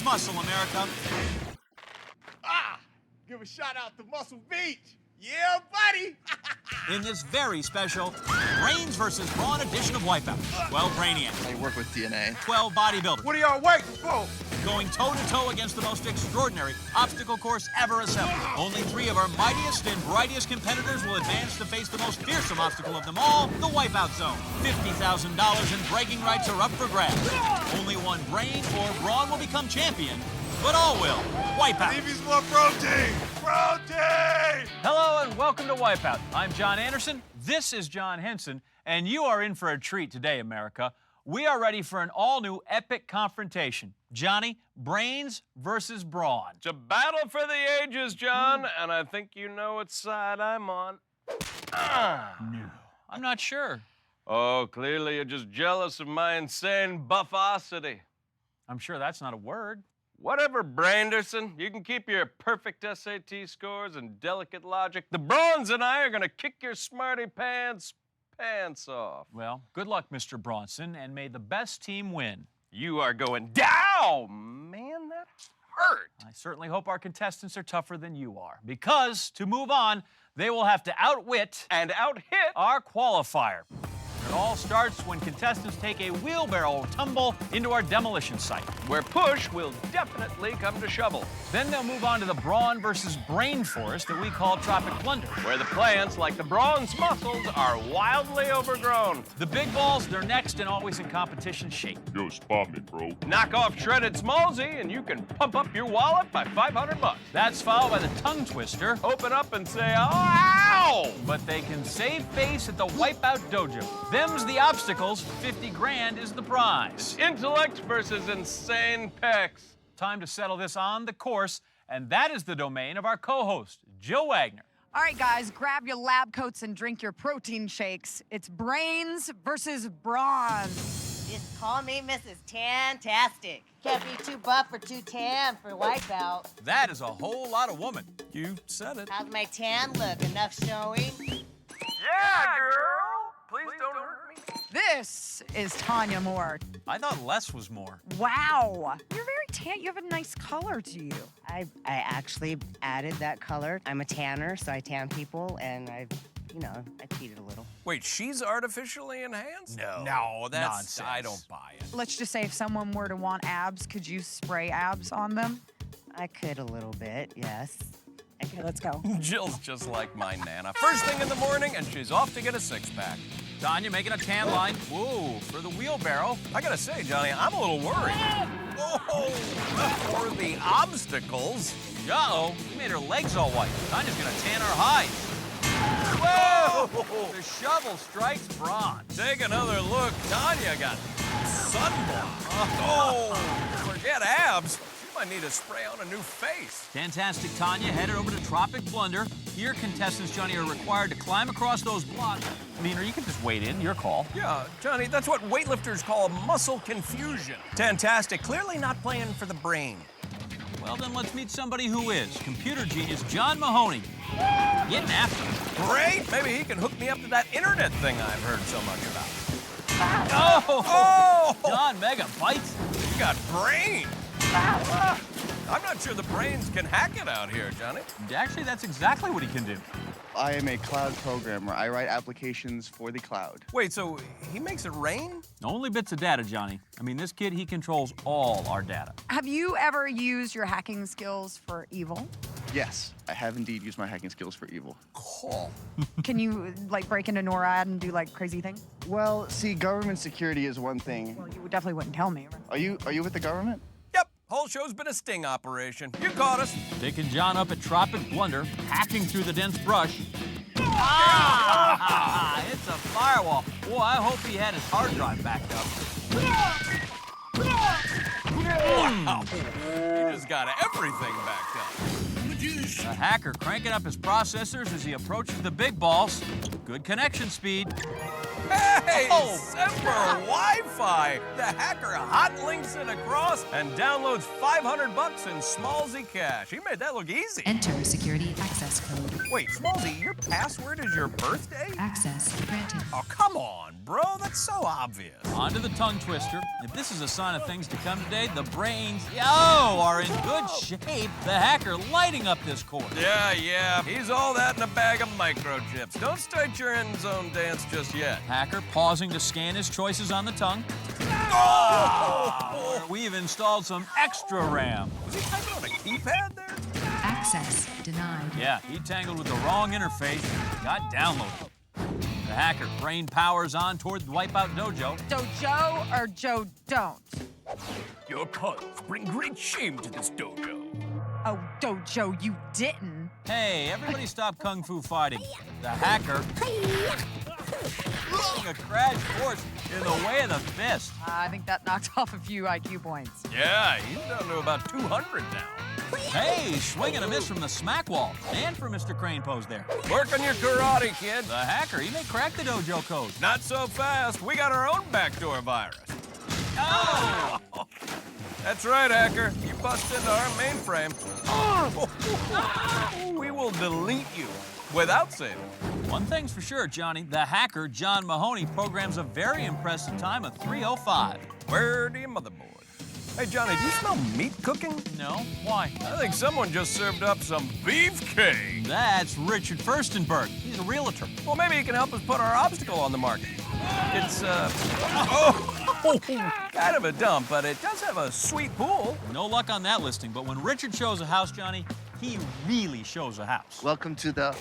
muscle, America. Give a shout out to Muscle Beach. Yeah, buddy. In this very special Brains versus Brawn edition of Wipeout. 12 Brainiacs. I work with DNA. 12 bodybuilders. What are y'all waiting for? Going toe-to-toe against the most extraordinary obstacle course ever assembled. Only 3 of our mightiest and brightest competitors will advance to face the most fearsome obstacle of them all, the Wipeout Zone. $50,000 in bragging rights are up for grabs. Only one Brain or Brawn will become champion, but all will. Wipeout. Leave me some more protein. Protein! Hello and welcome to Wipeout. I'm John Anderson, this is John Henson, and you are in for a treat today, America. We are ready for an all-new epic confrontation. Johnny, Brains versus Brawn. It's a battle for the ages, John, and I think you know what side I'm on. No, I'm not sure. Oh, clearly you're just jealous of my insane buffosity. I'm sure that's not a word. Whatever, Branderson. You can keep your perfect SAT scores and delicate logic. The Brawns and I are gonna kick your smarty pants off. Well, good luck, Mr. Bronson, and may the best team win. You are going down! Man, that hurt. I certainly hope our contestants are tougher than you are, because to move on, they will have to outwit And out-hit our qualifier. It all starts when contestants take a wheelbarrow tumble into our demolition site. where push will definitely come to shovel. Then they'll move on to the Brawn versus Brain forest that we call Tropic Plunder. Where the plants, like the Brawn's muscles, are wildly overgrown. The big balls, they're next and always in competition shape. Yo, spot me, bro. Knock off shredded smallsy and you can pump up your wallet by $500. That's followed by the tongue twister, Open up and say, ow! but they can save face at the Wipeout Dojo. Them's the obstacles, 50 grand is the prize. Intellect versus insane pecs. Time to settle this on the course, and that is the domain of our co-host, Jill Wagner. All right, guys, grab your lab coats and drink your protein shakes. It's Brains versus Brawn. Just call me Mrs. Tantastic. Can't be too buff or too tan for Wipeout. That is a whole lot of woman. You said it. How's my tan look? Enough showing? Yeah, girl! Please don't hurt me. This is Tanya Moore. I thought less was more. Wow, you're very tan. You have a nice color to you. I actually added that color. I'm a tanner, so I tan people, and I cheated a little. Wait, she's artificially enhanced? No, that's nonsense. I don't buy it. Let's just say if someone were to want abs, could you spray abs on them? I could a little bit, yes. Okay, let's go. Jill's just like my Nana. First thing in the morning, and she's off to get a six-pack. Tanya making a tan line. Whoa, for the wheelbarrow. I gotta say, Johnny, I'm a little worried. Oh, for the obstacles. Uh-oh, we made her legs all white. Tanya's gonna tan her hide. Whoa! The shovel strikes Brawn. Take another look. Tanya got sunburn. Oh, forget abs. She might need a spray on a new face. Fantastic Tanya headed over to Tropic Plunder. Here, contestants, Johnny, are required to climb across those blocks. I mean, or you can just wade in, your call. Yeah, Johnny, that's what weightlifters call muscle confusion. Fantastic. Clearly not playing for the brain. Well, then let's meet somebody who is. Computer genius John Mahoney. Getting after him. Great. Maybe he can hook me up to that internet thing I've heard so much about. Oh! Oh! John Mega bites. You got brain. I'm not sure the brains can hack it out here, Johnny. Actually, that's exactly what he can do. I am a cloud programmer. I write applications for the cloud. Wait, so he makes it rain? Only bits of data, Johnny. I mean, this kid, he controls all our data. Have you ever used your hacking skills for evil? Yes, I have indeed used my hacking skills for evil. Cool. Can you, like, break into NORAD and do, like, crazy things? Well, see, government security is one thing. Well, you definitely wouldn't tell me. Are you with the government? Yep, whole show's been a sting operation. You caught us. Taking John up at Tropic Blunder, hacking through the dense brush. It's a firewall. Boy, I hope he had his hard drive backed up. Wow. He just got everything backed up. The hacker cranking up his processors as he approaches the big balls. Good connection speed. Hey, Semper Wi-Fi! The hacker hot links it across and downloads $500 in Smallzy cash. He made that look easy. Enter security access code. Wait, Smallzy, your password is your birthday? Access granted. Oh, come on, bro. That's so obvious. On to the tongue twister. If this is a sign of things to come today, the brains, are in good shape. The hacker lighting up this course. Yeah. He's all that in a bag of microchips. Don't start your end zone dance just yet. Hacker pausing to scan his choices on the tongue. Oh! We've installed some extra RAM. Was he typing on a keypad there? Access denied. Yeah, he tangled with the wrong interface. Got downloaded. The hacker brain powers on toward the Wipeout Dojo. Dojo or Joe don't? Your puns bring great shame to this dojo. Oh, Dojo, you didn't. Hey, everybody stop kung fu fighting. The hacker a crash course in the way of the fist. I think that knocked off a few IQ points. Yeah, he's down to about 200 now. Hey, swing and a miss from the smack wall. And for Mr. Crane pose there. Work on your karate, kid. The hacker, he may crack the dojo code. Not so fast. We got our own backdoor virus. Oh! That's right, hacker. You bust into our mainframe. We will delete you without saving. One thing's for sure, Johnny. The hacker, John Mahoney, programs a very impressive time of 3:05. Where do you motherboard? Hey, Johnny, do you smell meat cooking? No? Why? I think someone just served up some beefcake. That's Richard Furstenberg. He's a realtor. Well, maybe he can help us put our obstacle on the market. It's, kind of a dump, but it does have a sweet pool. No luck on that listing, but when Richard shows a house, Johnny, he really shows a house. Welcome to the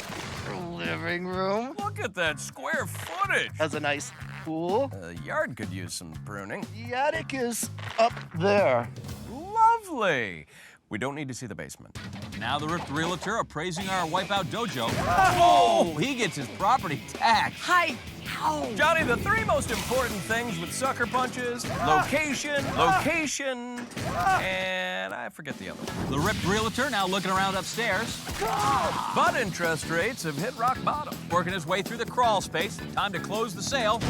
living room. Look at that square footage. Has a nice pool. The yard could use some pruning. The attic is up there. Lovely. We don't need to see the basement. Now the ripped realtor appraising our Wipeout Dojo. Oh, he gets his property taxed. Hi. Ow. Johnny, the three most important things with sucker punches, location, and I forget the other one. The ripped realtor now looking around upstairs. But interest rates have hit rock bottom. Working his way through the crawl space. Time to close the sale.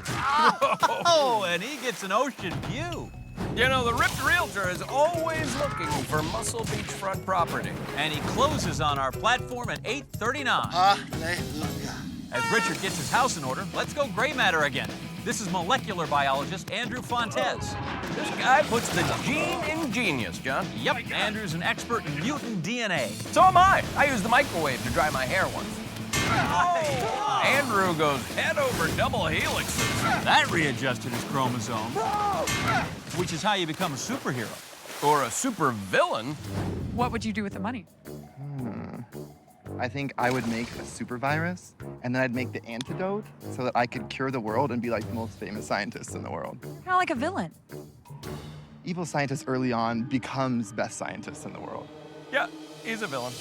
Oh, and he gets an ocean view. You know, the ripped realtor is always looking for Muscle beachfront property. And he closes on our platform at 8:39. Hallelujah. As Richard gets his house in order, let's go gray matter again. This is molecular biologist Andrew Fontes. This guy puts the gene in genius, John. Yep, Andrew's an expert in mutant DNA. So am I. I used the microwave to dry my hair once. Andrew goes head over double helixes. That readjusted his chromosome, which is how you become a superhero. Or a super villain. What would you do with the money? I think I would make a super virus, and then I'd make the antidote so that I could cure the world and be like the most famous scientists in the world. Kind of like a villain. Evil scientist early on becomes best scientist in the world. Yeah, he's a villain.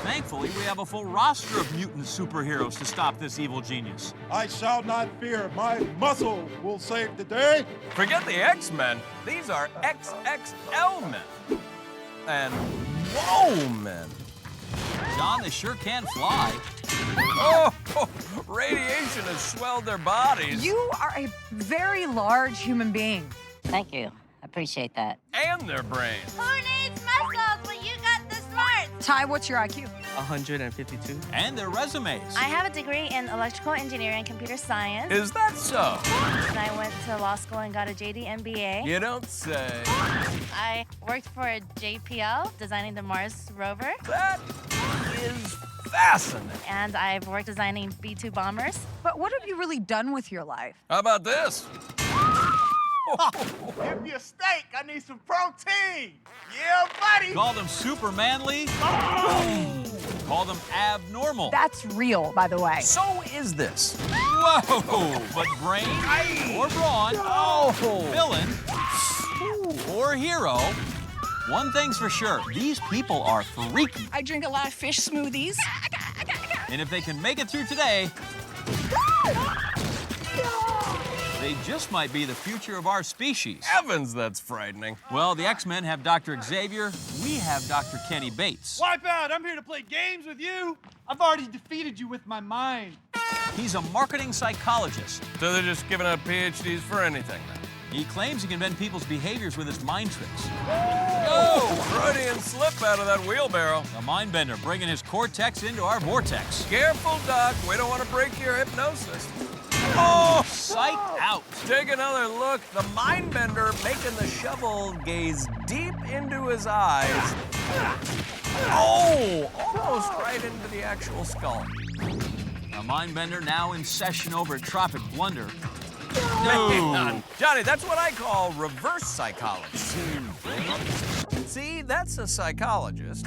Thankfully, we have a full roster of mutant superheroes to stop this evil genius. I shall not fear. My muscle will save the day. Forget the X-Men. These are XXL men. And whoa, men. John, they sure can fly. Oh, radiation has swelled their bodies. You are a very large human being. Thank you. I appreciate that. And their brains. Who needs muscles when you got the smarts? Ty, what's your IQ? 152. And their resumes. I have a degree in electrical engineering and computer science. Is that so? And I went to law school and got a JD MBA. You don't say. I worked for JPL, designing the Mars rover. That is fascinating. And I've worked designing B-2 bombers. But what have you really done with your life? How about this? Give me a steak. I need some protein. Yeah, buddy. Call them super manly. Call them abnormal. That's real, by the way. So is this. Whoa! But brain or brawn, villain or hero, one thing's for sure, these people are freaky. I drink a lot of fish smoothies. And if they can make it through today, they just might be the future of our species. Heavens, that's frightening. Well, the X-Men have Dr. Xavier. We have Dr. Kenny Bates. Wipeout, I'm here to play games with you. I've already defeated you with my mind. He's a marketing psychologist. So they're just giving out PhDs for anything then. He claims he can bend people's behaviors with his mind tricks. Oh, Freudian slip out of that wheelbarrow. A mind bender bringing his cortex into our vortex. Careful, Doc. We don't want to break your hypnosis. Oh, psych out. Take another look. The mind bender making the shovel gaze deep into his eyes. Oh, almost right into the actual skull. A mind bender now in session over at Tropic Blunder. No. Johnny, that's what I call reverse psychology. See, that's a psychologist.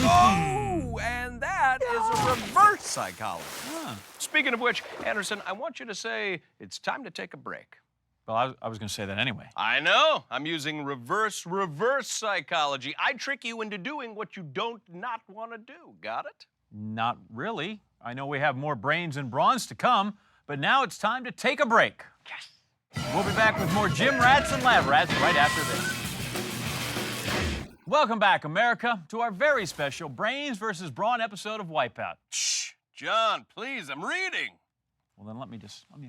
Oh, and that is a reverse psychologist. Speaking of which, Anderson, I want you to say it's time to take a break. Well, I was going to say that anyway. I know. I'm using reverse psychology. I trick you into doing what you don't not want to do. Got it? Not really. I know we have more brains and brawns to come, but now it's time to take a break. Yes. We'll be back with more Gym Rats and Lab Rats right after this. Welcome back, America, to our very special Brains versus Brawn episode of Wipeout. Shh, John, please, I'm reading. Well, then let me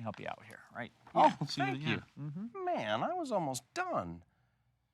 help you out here, right? Oh, See, thank you. Man, I was almost done.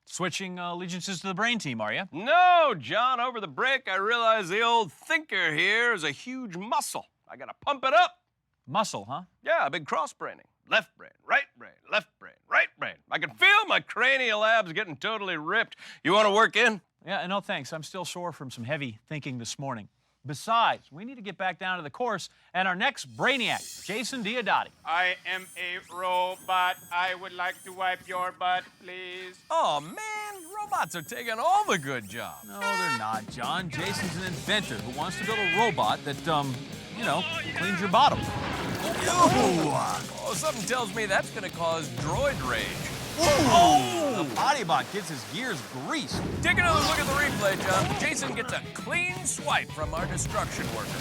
Switching allegiances to the Brain team, are you? No, John, over the break, I realized the old thinker here is a huge muscle. I gotta pump it up. Muscle, huh? Yeah, big cross-braining. Left brain, right brain, left brain, right brain. I can feel my cranial abs getting totally ripped. You want to work in? Yeah, no thanks. I'm still sore from some heavy thinking this morning. Besides, we need to get back down to the course and our next Brainiac, Jason Diodati. I am a robot. I would like to wipe your butt, please. Oh, man, robots are taking all the good jobs. No, they're not, John. Jason's an inventor who wants to build a robot that, cleans your bottom. Oh, something tells me that's gonna cause droid rage. Oh! The potty bot gets his gears greased. Take another look at the replay, John. Jason gets a clean swipe from our destruction worker.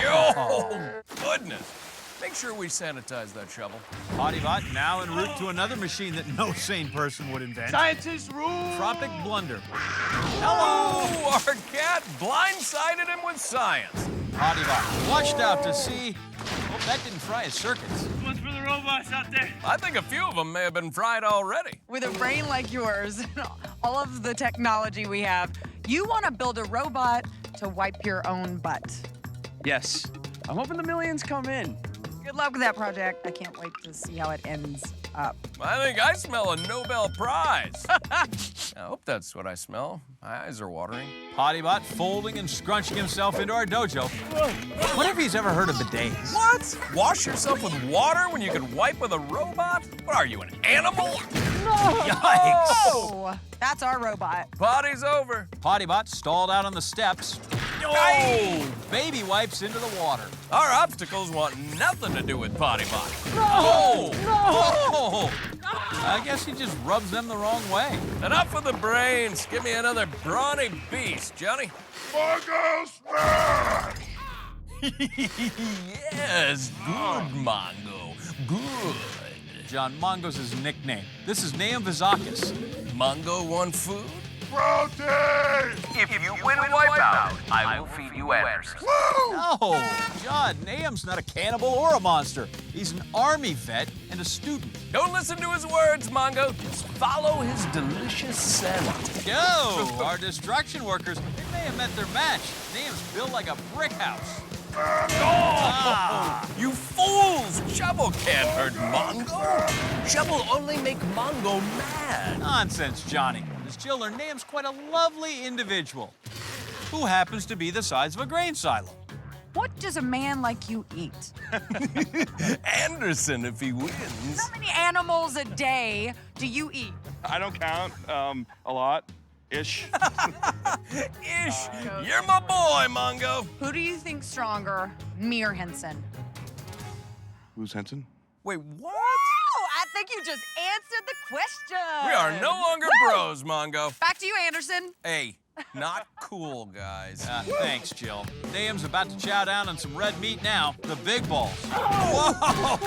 Oh, goodness. Make sure we sanitize that shovel. Potty bot now en route to another machine that no sane person would invent. Scientists rule. Tropic Blunder. Hello! Our cat blindsided him with science. Potty bot flushed out to sea. Hope that didn't fry his circuits. One's for the robots out there. I think a few of them may have been fried already. With a brain like yours and all of the technology we have, you want to build a robot to wipe your own butt. Yes. I'm hoping the millions come in. Good luck with that project. I can't wait to see how it ends up. I think I smell a Nobel Prize. I hope that's what I smell. My eyes are watering. Potty bot folding and scrunching himself into our dojo. What if he's ever heard of bidets? What? Wash yourself with water when you can wipe with a robot? What are you, an animal? Yikes! Oh, that's our robot. Party's over. Potty bot stalled out on the steps. Oh! Baby wipes into the water. Our obstacles want nothing to do with Potty Bot. No! No! I guess he just rubs them the wrong way. Enough of the brains. Give me another brawny beast, Johnny. Mongo smash! Yes, good, Mongo. Good. John, Mongo's his nickname. This is Nahum Vizakis. Mongo want food? Protein! If you win Wipeout, I will feed you Anderson. No! John, Nahum's not a cannibal or a monster. He's an army vet and a student. Don't listen to his words, Mongo. Just follow his delicious scent. Yo! Our destruction workers, they may have met their match. Nahum's built like a brick house. Oh, you fools! Shovel can't hurt Mongo. Shovel only make Mongo mad. Nonsense, Johnny. His children, Nahum's quite a lovely individual who happens to be the size of a grain silo. What does a man like you eat? Anderson, if he wins. How many animals a day do you eat? I don't count. A lot. Ish. Ish. You're my boy, Mongo. Who do you think stronger, me or Henson? Who's Henson? Wait, what? Oh, I think you just answered the question. We are no longer bros, Mongo. Back to you, Anderson. Hey, not cool, guys. Thanks, Jill. Nahum's about to chow down on some red meat now, the big balls. Whoa!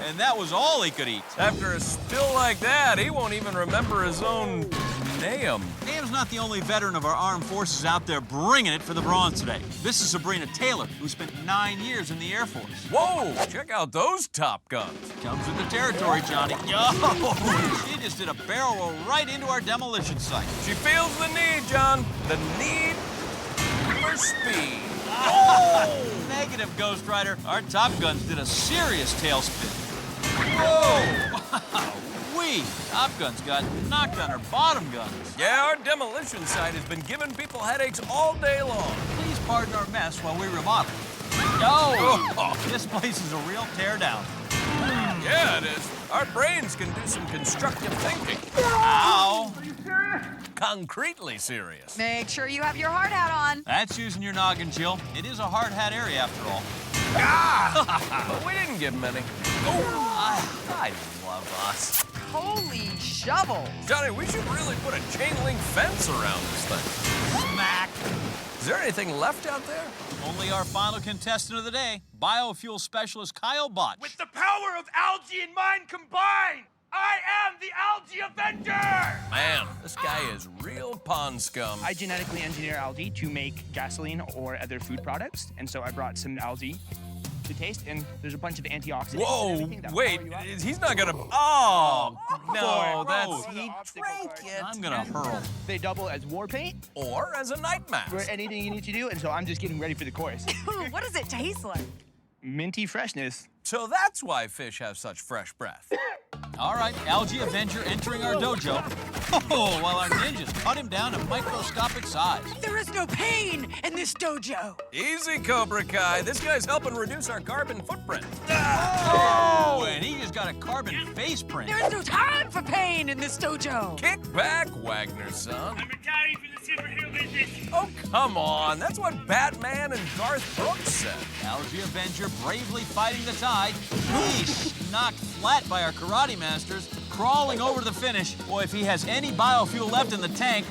And that was all he could eat. After a spill like that, he won't even remember his own Nahum. Nahum's not the only veteran of our armed forces out there bringing it for the Brawn today. This is Sabrina Taylor, who spent 9 years in the Air Force. Whoa, check out those Top Guns. Comes with the territory, Johnny. Oh, she just did a barrel roll right into our demolition site. She feels the need, John. The need for speed. Oh! Negative, Ghost Rider. Our Top Guns did a serious tailspin. Whoa! Wee! Top Gun's got knocked on her bottom guns. Yeah, our demolition site has been giving people headaches all day long. Please pardon our mess while we remodel. Oh! This place is a real teardown. Yeah, it is. Our brains can do some constructive thinking. Ow! Concretely serious. Make sure you have your hard hat on. That's using your noggin, Jill. It is a hard hat area after all. But we didn't give him any. I love us. Holy shovels. Johnny, we should really put a chain link fence around this thing. Smack! Is there anything left out there? Only our final contestant of the day, biofuel specialist Kyle Botch. With the power of algae and mine combined, I am the Algae Avenger! Man, this guy is real pond scum. I genetically engineer algae to make gasoline or other food products, and so I brought some algae to taste, and there's a bunch of antioxidants. Whoa, wait, he's not gonna. Oh, no, that's. He drank it. I'm gonna hurl. They double as war paint Or as a night mask. for anything you need to do, and so I'm just getting ready for the course. What does it taste like? Minty freshness. So that's why fish have such fresh breath. All right, Algae Avenger entering our dojo. Oh, while our ninjas cut him down to microscopic size. There is no pain in this dojo. Easy, Cobra Kai. This guy's helping reduce our carbon footprint. Oh, and he just got a carbon face print. There is no time for pain in this dojo. Kick back, Wagner, son. I'm retiring from the superhero business. Oh, come on. That's what Batman and Garth Brooks said. Algae Avenger bravely fighting the tide. He's knocked flat by our karate masters, crawling over to the finish. Boy, if he has any biofuel left in the tank,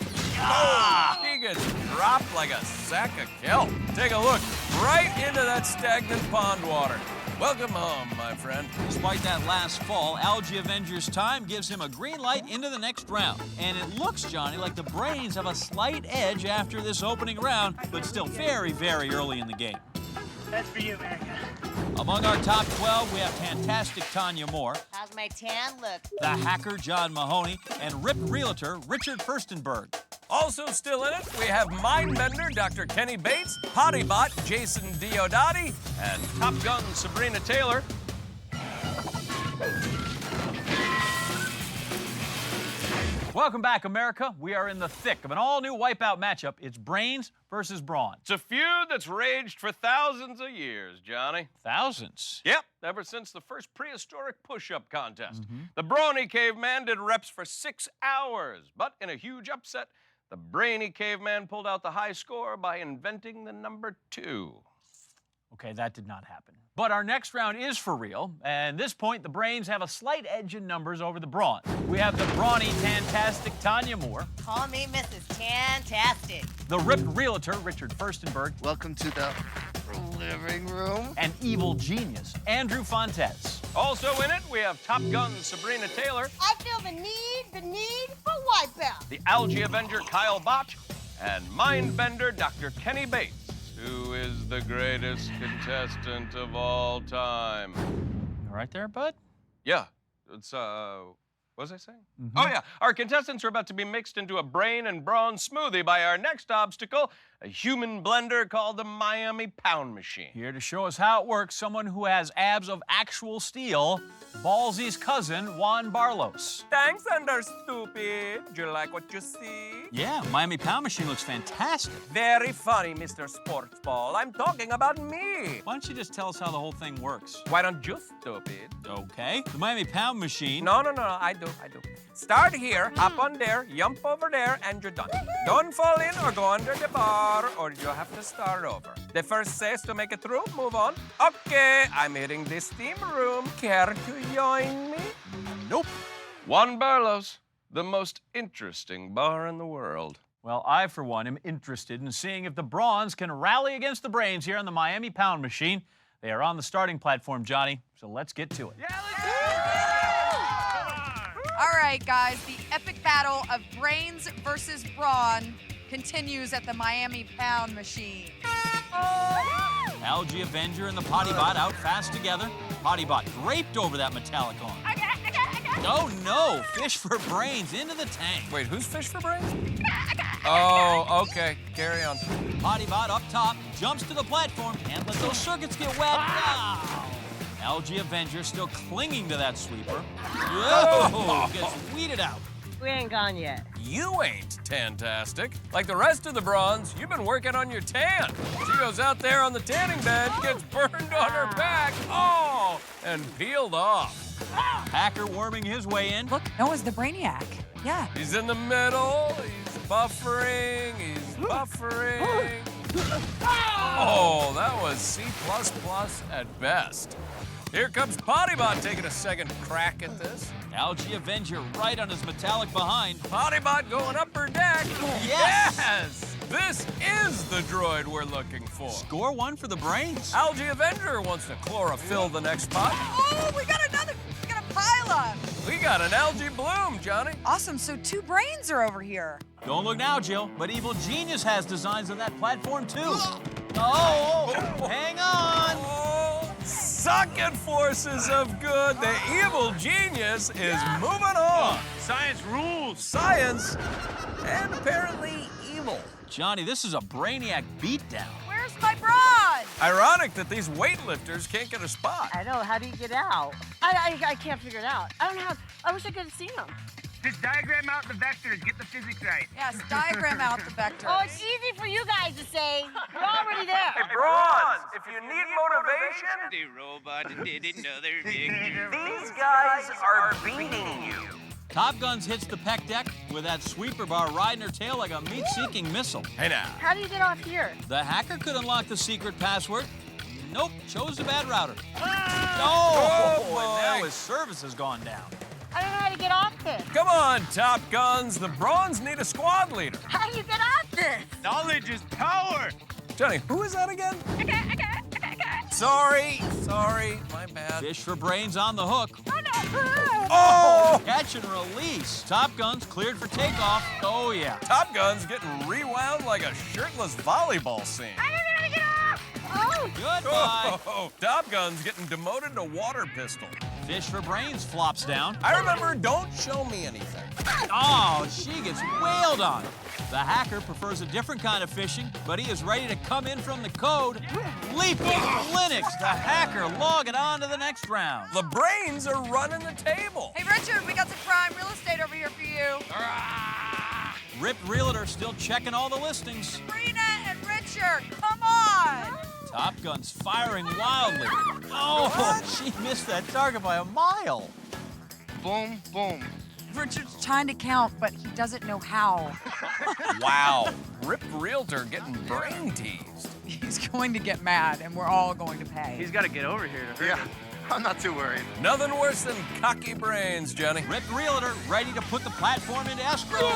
He gets dropped like a sack of kelp. Take a look right into that stagnant pond water. Welcome home, my friend. Despite that last fall, Algae Avenger's time gives him a green light into the next round. And it looks, Johnny, like the Brains have a slight edge after this opening round, but still very, very early in the game. That's for you, America. Among our top 12, we have fantastic Tanya Moore, How's my tan look? the hacker John Mahoney, and ripped realtor Richard Furstenberg. Also still in it, we have Mindbender Dr. Kenny Bates, Pottybot Jason Diodati, and Top Gun Sabrina Taylor. Welcome back, America. We are in the thick of an all-new Wipeout matchup. It's Brains versus Brawn. It's a feud that's raged for thousands of years, Johnny. Thousands. Yep, ever since the first prehistoric push-up contest. The brawny caveman did reps for 6 hours, but in a huge upset, the brainy caveman pulled out the high score by inventing the number 2. Okay, that did not happen. But our next round is for real, and at this point, the Brains have a slight edge in numbers over the Brawn. We have the brawny, fantastic Tanya Moore, Call me Mrs. Tantastic. the ripped realtor Richard Furstenberg, Welcome to the living room. and evil genius Andrew Fontes. Also in it, we have Top Gun Sabrina Taylor, I feel the need for Wipeout. the Algae Avenger Kyle Botch, and Mindbender Dr. Kenny Bates, who is the greatest contestant of all time. You right there, bud? Yeah, it's, what was I saying? Oh, yeah, our contestants are about to be mixed into a brain and brawn smoothie by our next obstacle, a human blender called the Miami Pound Machine. Here to show us how it works, someone who has abs of actual steel, Ballsy's cousin, Juan Barlos. Thanks, Under Stupid. Do you like what you see? Yeah, Miami Pound Machine looks fantastic. Very funny, Mr. Sportsball. I'm talking about me. Why don't you just tell us how the whole thing works? Why don't you, stupid? Okay. The Miami Pound Machine. No, I do. Start here, hop on there, jump over there, and you're done. Don't fall in or go under the bar, or you'll have to start over. The first says to make it through, move on. Okay, I'm hitting the steam room. Care to join me? Nope. Juan Barlos, the most interesting bar in the world. Well, I, for one, am interested in seeing if the Brawns can rally against the Brains here on the Miami Pound Machine. They are on the starting platform, Johnny, so let's get to it. Yeah, let's go! All right, guys, the epic battle of Brains versus Brawn continues at the Miami Pound Machine. Algae Avenger and the Pottybot out fast together. Pottybot draped over that metallic arm. Oh no, Fish for Brains into the tank. Wait, who's Fish for Brains? Oh, okay. Carry on. Pottybot up top, jumps to the platform, and let those circuits get wet. Wow. Algae Avenger still clinging to that sweeper. Whoa, gets weeded out. We ain't gone yet. You ain't tantastic. Like the rest of the Brawns, you've been working on your tan. She goes out there on the tanning bed, gets burned on her back, oh, and peeled off. Hacker worming his way in. Look, Noah's the Brainiac. Yeah. He's in the middle, he's buffering. Oh, that was C++ at best. Here comes Pottybot taking a second crack at this. Algae Avenger right on his metallic behind. Pottybot going up her deck. Yes! Yes! This is the droid we're looking for. Score one for the Brains. Algae Avenger wants to chlorophyll the next pot. Oh, we got a pile up. We got an algae bloom, Johnny. Awesome, so 2 Brains are over here. Don't look now, Jill, but Evil Genius has designs on that platform too. Oh, hang on. Oh, sucking forces of good. The evil genius is moving on. Science rules. Science and apparently evil. Johnny, this is a Brainiac beatdown. Where's my Brawn? Ironic that these weightlifters can't get a spot. I know. How do you get out? I can't figure it out. I wish I could have seen them. Just diagram out the vectors. Get the physics right. Yes, diagram out the vectors. Oh, it's easy for you guys to say. You're already there. Hey, Brawns, if you need motivation, The robot did another big. These guys are beating you. Top Guns hits the pec deck with that sweeper bar riding her tail like a meat-seeking missile. hey now. How do you get off here? The hacker could unlock the secret password. Nope, chose the bad router. Oh, And boy. now his service has gone down. I don't know how to get off this. Come on, Top Guns. The Brawns need a squad leader. How do you get off this? Knowledge is power. Johnny, who is that again? Sorry, my bad. Fish for Brains on the hook. Oh! Catch and release. Top Guns cleared for takeoff. Oh, yeah. Top Gun's getting rewound like a shirtless volleyball scene. I don't know how to get off. Oh. Goodbye. Oh, Top Gun's getting demoted to water pistol. Fish for Brains flops down. I remember Don't Show Me Anything. Oh, she gets wailed on. The hacker prefers a different kind of fishing, but he is ready to come in from the code. Leaping Linux, the hacker logging on to the next round. The Brains are running the table. Hey, Richard, we got some prime real estate over here for you. Ripped Realtor still checking all the listings. Sabrina and Richard, come on. Top Gun's firing wildly. Oh, she missed that target by a mile. Boom, boom. Richard's trying to count, but he doesn't know how. Wow. Ripped Realtor getting brain teased. He's going to get mad, and we're all going to pay. He's got to get over here to hurt. Yeah, I'm not too worried. Nothing worse than cocky brains, Johnny. Ripped Realtor ready to put the platform into escrow.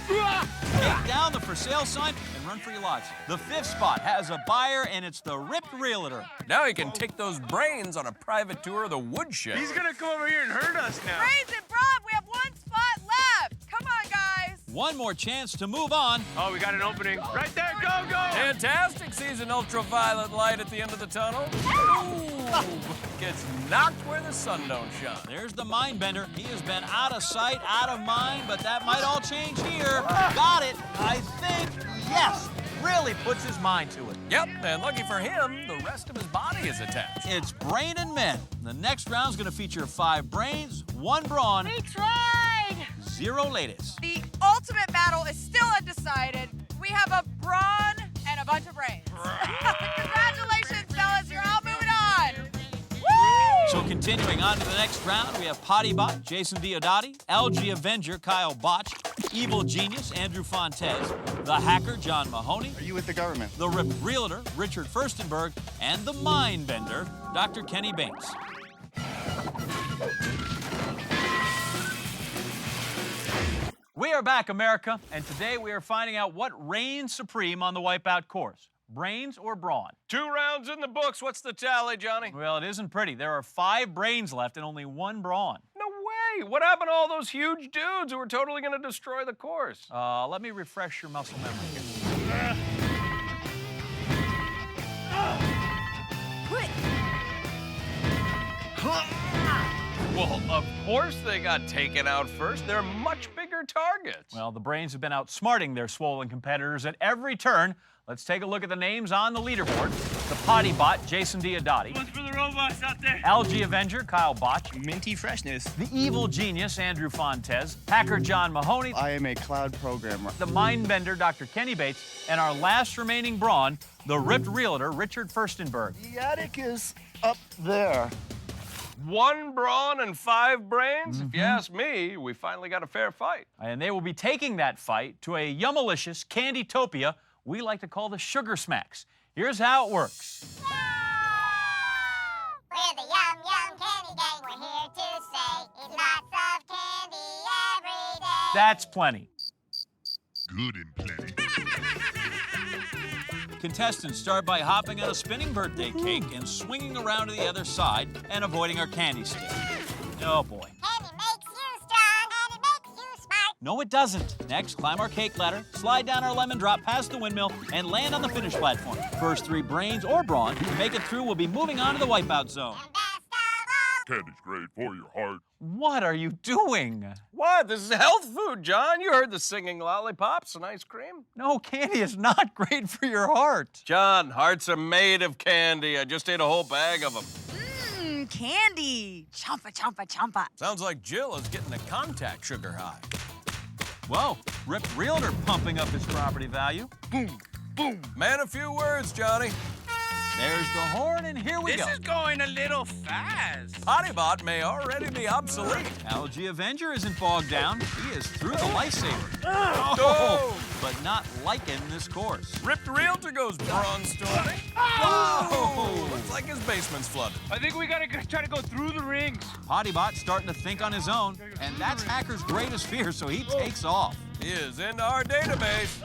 Take down the for sale sign and run for your lives. The 5th spot has a buyer, and it's the Ripped Realtor. Now he can take those brains on a private tour of the woodshed. He's gonna come over here and hurt us now. Brains and Brawn, we have 1 spot left. Come on, guys. One more chance to move on. Oh, we got an opening. Right there, go, go! Fantastic sees an ultraviolet light at the end of the tunnel. Ooh, gets knocked where the sun don't shine. There's the Mindbender. He has been out of sight, out of mind, but that might all change here. Got it, I think. Yes, really puts his mind to it. Yep, and lucky for him, the rest of his body is attached. It's Brain and Men. The next round's gonna feature 5 brains, 1 brawn, We tried. 0 latest. The ultimate battle is still undecided. We have a Brawn and a bunch of brains. Congratulations, fellas. You're all moving on. Woo! So continuing on to the next round, we have Pottybot, Jason Diodati, Algae Avenger, Kyle Botched, Evil Genius, Andrew Fontes, the Hacker, John Mahoney, Are you with the government? the Ripped Realtor, Richard Furstenberg, and the Mindbender, Dr. Kenny Bates. We are back, America, and today we are finding out what reigns supreme on the Wipeout course, brains or brawn. 2 rounds in the books. What's the tally, Johnny? Well, it isn't pretty. There are 5 brains left and only 1 brawn. No way. Hey, what happened to all those huge dudes who were totally going to destroy the course? Let me refresh your muscle memory here. Well, of course they got taken out first. They're much bigger targets. Well, the Brains have been outsmarting their swollen competitors at every turn. Let's take a look at the names on the leaderboard. The Potty Bot, Jason Diodati. One's for the robots out there. Algae Avenger, Kyle Botch. Minty freshness. The Evil Genius, Andrew Fontes. Hacker John Mahoney. I am a cloud programmer. The Mindbender, Dr. Kenny Bates. And our last remaining Brawn, the Ripped Realtor, Richard Furstenberg. The attic is up there. 1 brawn and 5 brains? If you ask me, we finally got a fair fight. And they will be taking that fight to a yummalicious Candytopia we like to call the Sugar Smacks. Here's how it works. We're the Yum Yum Candy Gang. We're here to say eat lots of candy every day. That's plenty. Good and plenty. Contestants start by hopping on a spinning birthday cake and swinging around to the other side and avoiding our candy stick. Oh boy. Candy makes you strong and it makes you smart. No, it doesn't. Next, climb our cake ladder, slide down our lemon drop past the windmill, and land on the finish platform. First 3 brains or brawn who make it through will be moving on to the Wipeout Zone. Candy's great for your heart. What are you doing? What? This is health food, John. You heard the singing lollipops and ice cream. No, candy is not great for your heart. John, hearts are made of candy. I just ate a whole bag of them. Mmm, candy. Chompa, chompa, chompa. Sounds like Jill is getting a contact sugar high. Whoa, Ripped Realtor pumping up his property value. Boom, boom. Man, a few words, Johnny. There's the horn, and here we go. This is going a little fast. Pottybot may already be obsolete. Algae Avenger isn't bogged down. He is through the lifesaver. Oh! But not liking this course. Ripped Realtor goes brawn storming. Oh! Looks like his basement's flooded. I think we gotta try to go through the rings. Pottybot's starting to think on his own, and that's Hacker's greatest fear, so he takes off. He is into our database.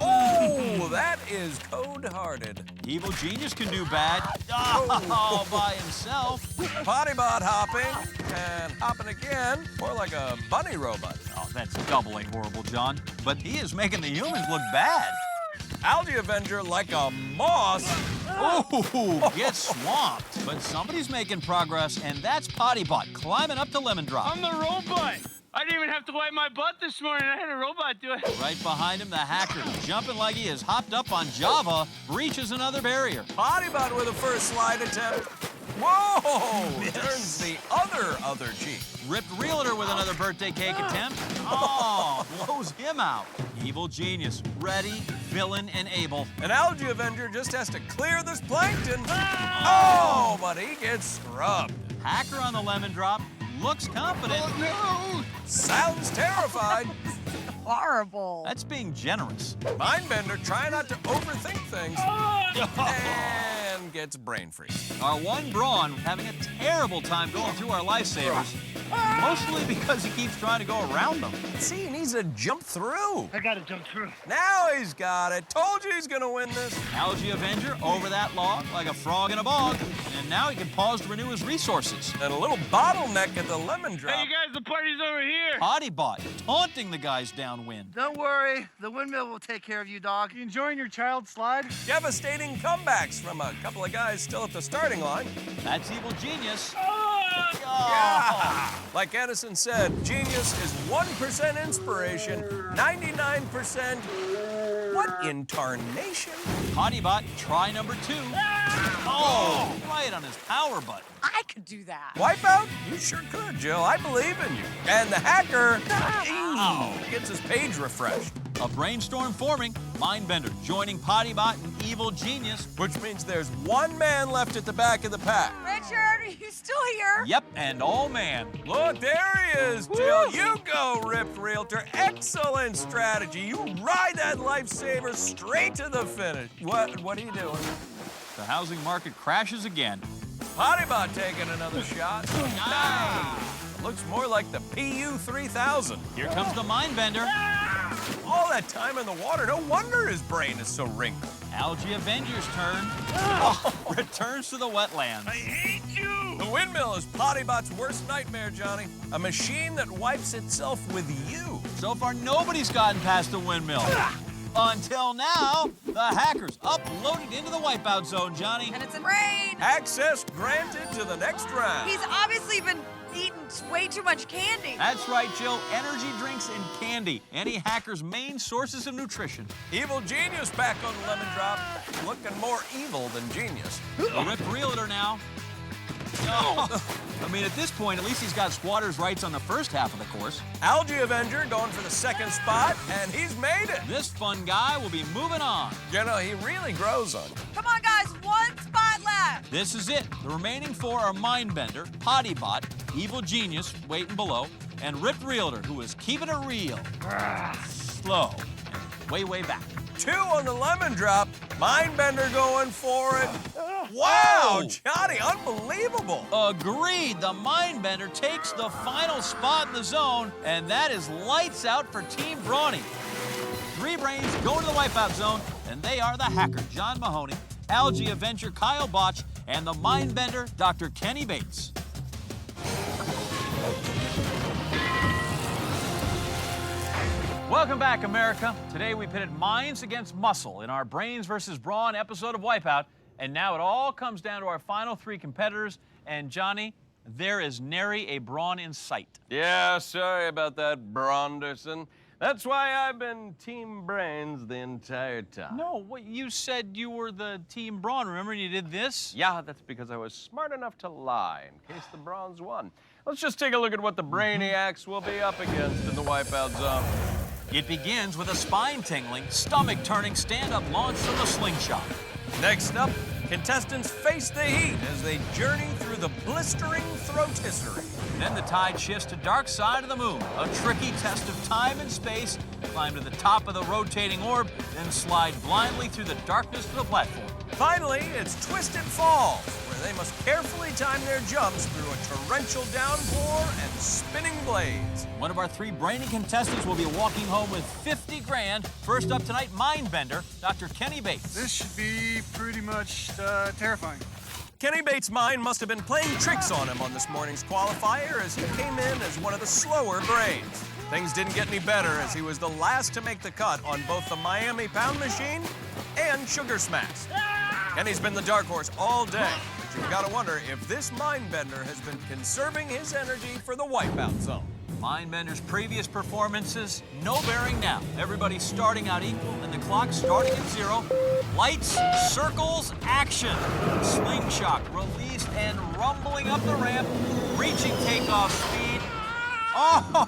Oh, that is code-hearted. Evil Genius can do bad. All by himself. Pottybot hopping and hopping again. More like a bunny robot. Oh, that's doubly horrible, John. But he is making the humans look bad. Algae Avenger like a moss. Oh, gets swamped. But somebody's making progress, and that's Pottybot climbing up to Lemon Drop. I'm the robot. I didn't even have to wipe my butt this morning. I had a robot do it. Right behind him, the hacker, jumping like he is hopped up on Java, breaches another barrier. Pottybot with a first slide attempt. Whoa! Turns the other cheek. Ripped Realtor with another birthday cake attempt. Oh, blows him out. Evil Genius, ready, villain, and able. An Algae Avenger just has to clear this plankton. Oh, but he gets scrubbed. Hacker on the Lemon Drop, looks confident. Oh, no! Sounds terrified. Horrible. That's being generous. Mindbender, try not to overthink things. And gets brain freeze. Our 1 brawn having a terrible time going through our lifesavers. Mostly because he keeps trying to go around them. See, he needs to jump through. I gotta jump through. Now he's got it. Told you he's gonna win this. Algae Avenger over that log like a frog in a bog. And now he can pause to renew his resources. And a little bottleneck at the lemon drop. Hey, you guys, the party's over here. Pottybot taunting the guys downwind. Don't worry, the windmill will take care of you, dog. You enjoying your child slide? Devastating comebacks from a couple of guys still at the starting line. That's Evil Genius. Yeah. Like Edison said, genius is 1% inspiration, 99%. What in tarnation? Pottybot, try number 2. Oh, right on his power button. I could do that. Wipeout? You sure could, Jill. I believe in you. And the hacker gets his page refreshed. A brainstorm forming. Mindbender joining Pottybot and Evil Genius. Which means there's 1 man left at the back of the pack. Richard, are you still here? Yep, and all man. Look, there he is, Jill. You go, Ripped Realtor. Excellent strategy. You ride that lifesaver straight to the finish. What are you doing? The housing market crashes again. Pottybot taking another shot. Nice. Looks more like the PU 3000. Here comes the Mindbender. All that time in the water, no wonder his brain is so wrinkled. Algae Avenger's turn. Returns to the wetlands. I hate you. The windmill is Pottybot's worst nightmare, Johnny. A machine that wipes itself with you. So far, nobody's gotten past the windmill. Until now, the hackers uploaded into the Wipeout Zone, Johnny. And it's in rain. Access granted to the next round. He's obviously been eating way too much candy. That's right, Jill. Energy drinks and candy. Any hacker's main sources of nutrition. Evil Genius back on the lemon drop. Looking more evil than genius. The Rip Realtor now. No. I mean, at this point, at least he's got squatter's rights on the first half of the course. Algae Avenger going for the second spot, and he's made it. This fun guy will be moving on. You know, he really grows on you. Come on, guys, one spot left. This is it. The remaining 4 are Mindbender, Pottybot, Evil Genius, waiting below, and Rip Realtor, who is keeping it real. Slow. And way, way back. 2 on the lemon drop. Mindbender going for it. Wow, Johnny, unbelievable. Agreed. The Mindbender takes the final spot in the zone, and that is lights out for Team Brawny. 3 brains go to the Wipeout Zone, and they are the hacker, John Mahoney, Algae Avenger, Kyle Botch, and the Mindbender, Dr. Kenny Bates. Welcome back, America. Today we pitted minds against muscle in our Brains versus Brawn episode of Wipeout, and now it all comes down to our final 3 competitors. And Johnny, there is nary a Brawn in sight. Yeah, sorry about that, Bronderson. That's why I've been Team Brains the entire time. No, you said you were the Team Brawn. Remember you did this? Yeah, that's because I was smart enough to lie in case the Brawns won. Let's just take a look at what the Brainiacs will be up against in the Wipeout Zone. It begins with a spine-tingling, stomach-turning stand-up launch from the slingshot. Next up, contestants face the heat as they journey through the blistering throatisserie. Then the tide shifts to Dark Side of the Moon, a tricky test of time and space. Climb to the top of the rotating orb, then slide blindly through the darkness to the platform. Finally, it's Twisted Falls, where they must carefully time their jumps through a torrential downpour and spinning blades. One of our 3 brainy contestants will be walking home with 50 grand. First up tonight, Mindbender, Dr. Kenny Bates. This should be pretty much terrifying. Kenny Bates' mind must have been playing tricks on him on this morning's qualifier as he came in as one of the slower brains. Things didn't get any better as he was the last to make the cut on both the Miami Pound Machine and Sugar Smacks. Kenny's been the dark horse all day, but you've got to wonder if this Mindbender has been conserving his energy for the Wipeout Zone. Mindbender's previous performances, no bearing now. Everybody's starting out equal, and the clock starting at 0. Lights, circles, action. Slingshot released and rumbling up the ramp, reaching takeoff speed. Oh,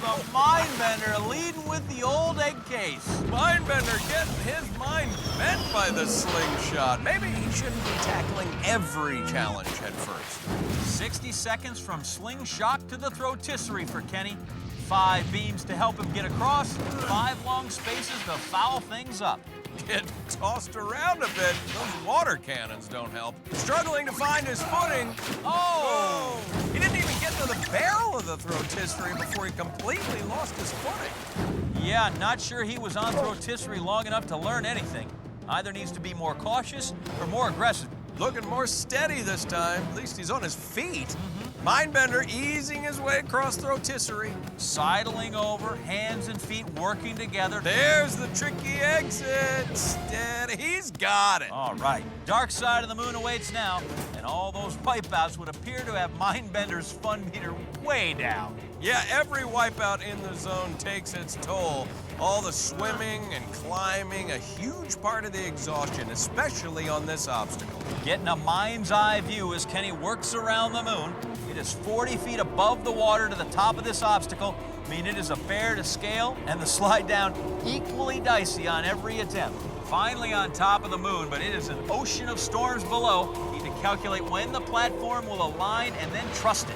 the Mindbender leading with the old egg case. Mindbender getting his mind bent by the slingshot. Maybe he shouldn't be tackling every challenge head first. 60 seconds from slingshot to the throatisserie for Kenny. 5 beams to help him get across, 5 long spaces to foul things up. Get tossed around a bit. Those water cannons don't help. Struggling to find his footing. Oh! He didn't even get to the barrel of the throatisserie before he completely lost his footing. Yeah, not sure he was on throatisserie long enough to learn anything. Either needs to be more cautious or more aggressive. Looking more steady this time. At least he's on his feet. Mindbender easing his way across throatisserie. Sidling over, hands and feet working together. There's the tricky exit. Steady. He's got it. All right. Dark Side of the Moon awaits now, and all those wipeouts would appear to have Mindbender's fun meter way down. Yeah, every wipeout in the zone takes its toll. All the swimming and climbing, a huge part of the exhaustion, especially on this obstacle. Getting a mind's eye view as Kenny works around the moon. It is 40 feet above the water to the top of this obstacle. I mean, it is a bear to scale, and the slide down equally dicey on every attempt. Finally on top of the moon, but it is an ocean of storms below. Need to calculate when the platform will align and then trust it.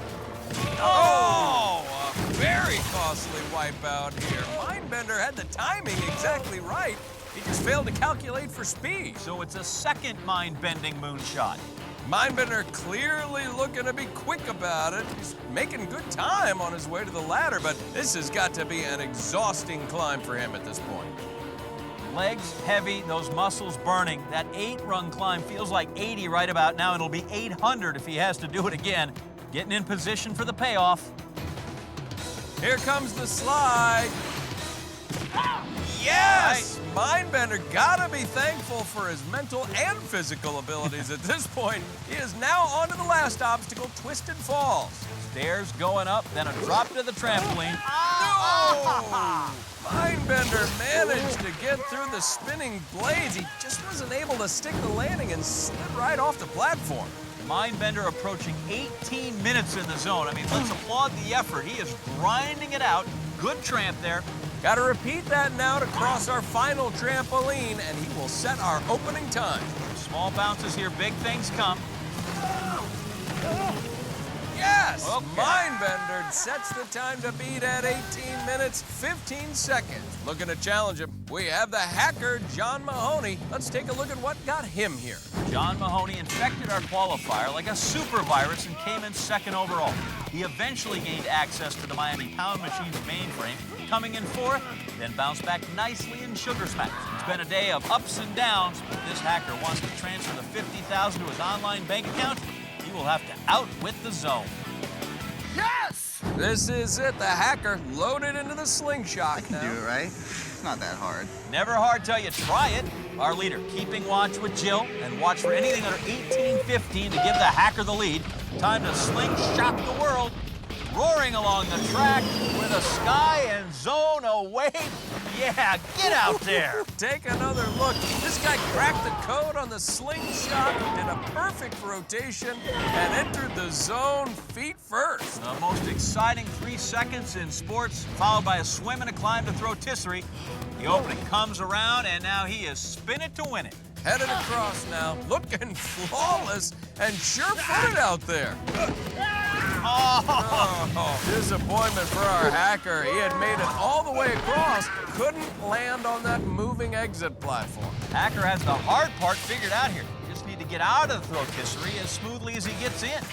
Oh, a very costly wipeout here. Mindbender had the timing exactly right. He just failed to calculate for speed. So it's a second mind-bending moonshot. Mindbender clearly looking to be quick about it. He's making good time on his way to the ladder, but this has got to be an exhausting climb for him at this point. Legs heavy, those muscles burning. That 8-rung climb feels like 80 right about now, and it'll be 800 if he has to do it again. Getting in position for the payoff. Here comes the slide. Yes! Mindbender gotta be thankful for his mental and physical abilities at this point. He is now on to the last obstacle, Twisted Falls. Stairs going up, then a drop to the trampoline. No! Mindbender managed to get through the spinning blades. He just wasn't able to stick the landing and slid right off the platform. Mindbender approaching 18 minutes in the zone. I mean, let's applaud the effort. He is grinding it out. Good tramp there. Got to repeat that now to cross our final trampoline, and he will set our opening time. Small bounces here, big things come. Yes! Okay. Mindbender sets the time to beat at 18 minutes, 15 seconds. Looking to challenge him, we have the hacker, John Mahoney. Let's take a look at what got him here. John Mahoney infected our qualifier like a super virus and came in second overall. He eventually gained access to the Miami Pound Machine's mainframe, coming in fourth, then bounced back nicely in Sugar Smacks. It's been a day of ups and downs, but this hacker wants to transfer the $50,000 to his online bank account. He will have to outwit the zone. Yes! This is it, the hacker loaded into the slingshot. I can do it, right? It's not that hard. Never hard till you try it. Our leader keeping watch with Jill and watch for anything under 18:15 to give the hacker the lead. Time to slingshot the world. Roaring along the track with a sky and zone away. Yeah, get out there. Take another look. This guy cracked the code on the slingshot, did a perfect rotation, and entered the zone feet first. The most exciting 3 seconds in sports, followed by a swim and a climb to throw tisserie. The opening comes around, and now he is spin it to win it. Headed across now, looking flawless and sure-footed out there. Oh, disappointment for our hacker. He had made it all the way across, couldn't land on that moving exit platform. Hacker has the hard part figured out here. You just need to get out of the throw tisserie as smoothly as he gets in.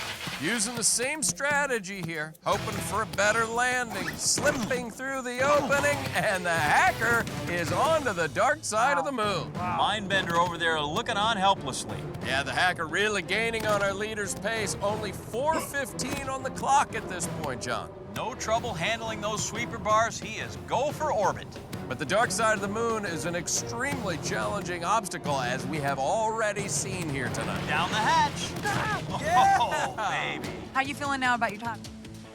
Using the same strategy here, hoping for a better landing, slipping through the opening, and the hacker is on to the dark side of the moon. Mindbender over there looking on helplessly. Yeah, the hacker really gaining on our leader's pace. Only 4:15 on the clock at this point, John. No trouble handling those sweeper bars. He is go for orbit. But the dark side of the moon is an extremely challenging obstacle, as we have already seen here tonight. Down the hatch. Oh, baby. How you feeling now about your time?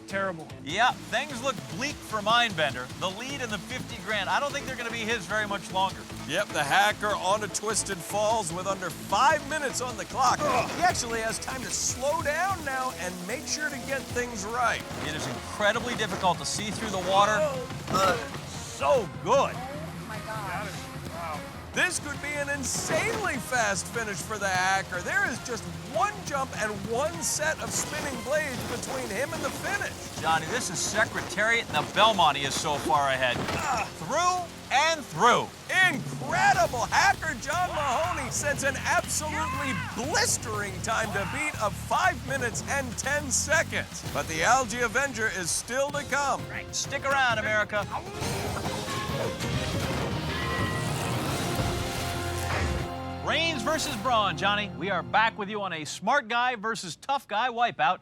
Terrible. Yeah, things look bleak for Mindbender. The lead in the 50 grand, I don't think they're going to be his very much longer. Yep, the hacker onto Twisted Falls with under 5 minutes on the clock. He actually has time to slow down now and make sure to get things right. It is incredibly difficult to see through the water. So good. Oh my gosh. This could be an insanely fast finish for the hacker. There is just one jump and one set of spinning blades between him and the finish. Johnny, this is Secretariat and the Belmont he is so far ahead. Through and through. Incredible! Hacker John Mahoney sets an absolutely blistering time to beat of 5 minutes and 10 seconds. But the Algae Avenger is still to come. Right. Stick around, America. Reigns versus Brawn, Johnny. We are back with you on a smart guy versus tough guy wipeout,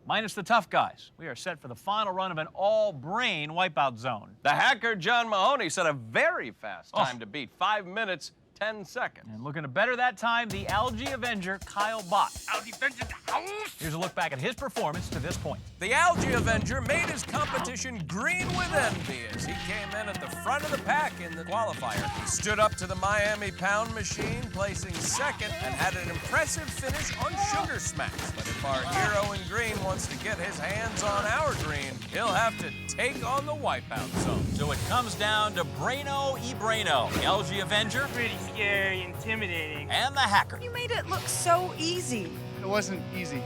minus the tough guys. We are set for the final run of an all-brain wipeout zone. The hacker, John Mahoney, set a very fast time to beat. 5 minutes, 10 seconds. And looking to better that time, the Algae Avenger, Kyle Bott. Algae Avenger the house. Here's a look back at his performance to this point. The Algae Avenger made his competition green with envy as he came in at the front of the pack in the qualifier. He stood up to the Miami Pound Machine, placing second, and had an impressive finish on Sugar Smacks. But if our hero in green wants to get his hands on our green, he'll have to take on the Wipeout Zone. So it comes down to Braino e Braino, the Algae Avenger, Pretty scary, intimidating. and the hacker. You made it look so easy. It wasn't easy.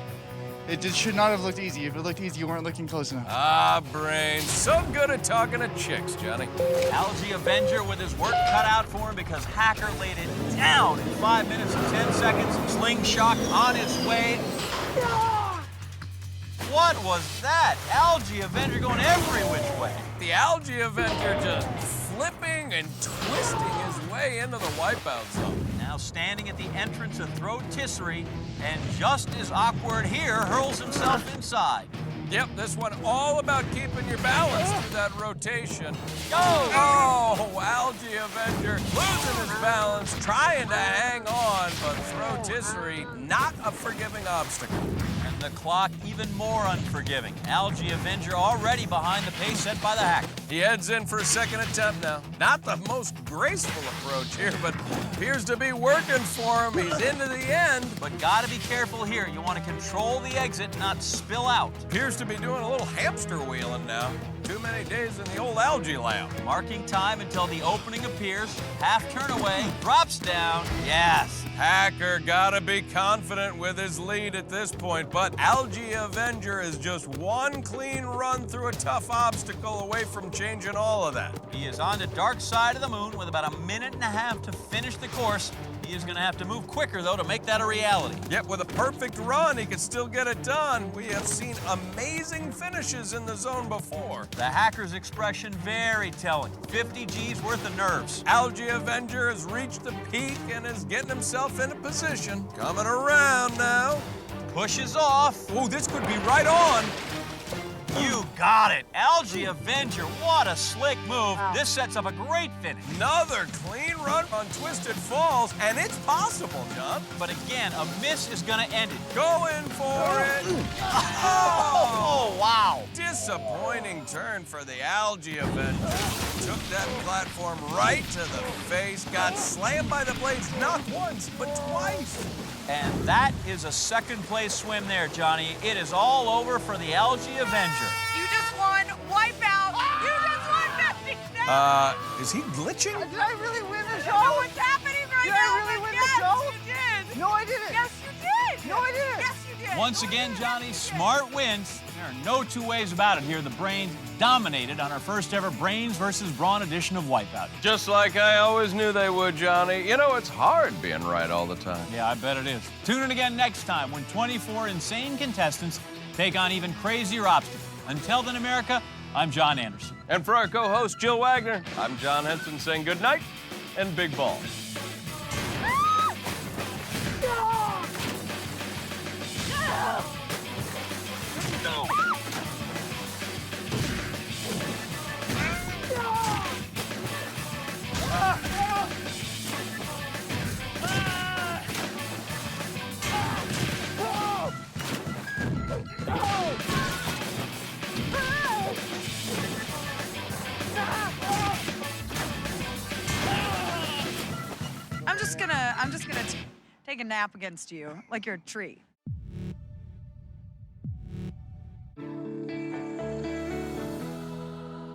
It just should not have looked easy. If it looked easy, you weren't looking close enough. Ah, Brain. So good at talking to chicks, Johnny. Algae Avenger with his work cut out for him because hacker laid it down in 5 minutes and 10 seconds. Slingshot on its way. What was that? Algae Avenger going every which way. The Algae Avenger just flipping and twisting his way into the Wipeout Zone. Now standing at the entrance of rotisserie, and just as awkward here, hurls himself inside. Yep, this one all about keeping your balance through that rotation. Go! Oh, Algae Avenger losing his balance, trying to hang on, but rotisserie, not a forgiving obstacle. And the clock even more unforgiving. Algae Avenger already behind the pace set by the hacker. He heads in for a second attempt now. Not the most graceful approach here, but appears to be working for him. He's into the end. But gotta be careful here. You want to control the exit, not spill out. Appears to be doing a little hamster wheeling now. Too many days in the old algae lab. Marking time until the opening appears. Half turn away, drops down. Yes. Hacker gotta be confident with his lead at this point, but Algae Avenger is just one clean run through a tough obstacle away from changing all of that. He is on the dark side of the moon with about a minute and a half to finish the course. He is going to have to move quicker, though, to make that a reality. Yet with a perfect run, he could still get it done. We have seen amazing finishes in the zone before. The hacker's expression very telling. 50 G's worth of nerves. Algae Avenger has reached the peak and is getting himself into position. Coming around now. Pushes off. Oh, this could be right on. You got it. Algae Avenger, what a slick move. This sets up a great finish. Another clean run on Twisted Falls, and it's possible, John. But again, a miss is going to end it. Going for it. Oh, wow. Disappointing turn for the Algae Avenger. Took that platform right to the face, got slammed by the blades not once, but twice. And that is a second place swim there, Johnny. It is all over for the Algae Avenger. You just won Wipeout. You just won 50 cents. Is he glitching? Did I really win the show? I don't know what's happening right Did now. I really but win yes, the show? you did. No, I didn't. Yes, you did. No, I didn't. Yes, you did. Once again, Johnny, smart wins. There are no two ways about it here. The Brains dominated on our first ever Brains versus Brawn edition of Wipeout. Just like I always knew they would, Johnny. You know, it's hard being right all the time. Yeah, I bet it is. Tune in again next time when 24 insane contestants take on even crazier obstacles. Until then, America, I'm John Anderson. And for our co-host, Jill Wagner, I'm John Henson saying good night and big balls. I'm just gonna take a nap against you, like you're a tree.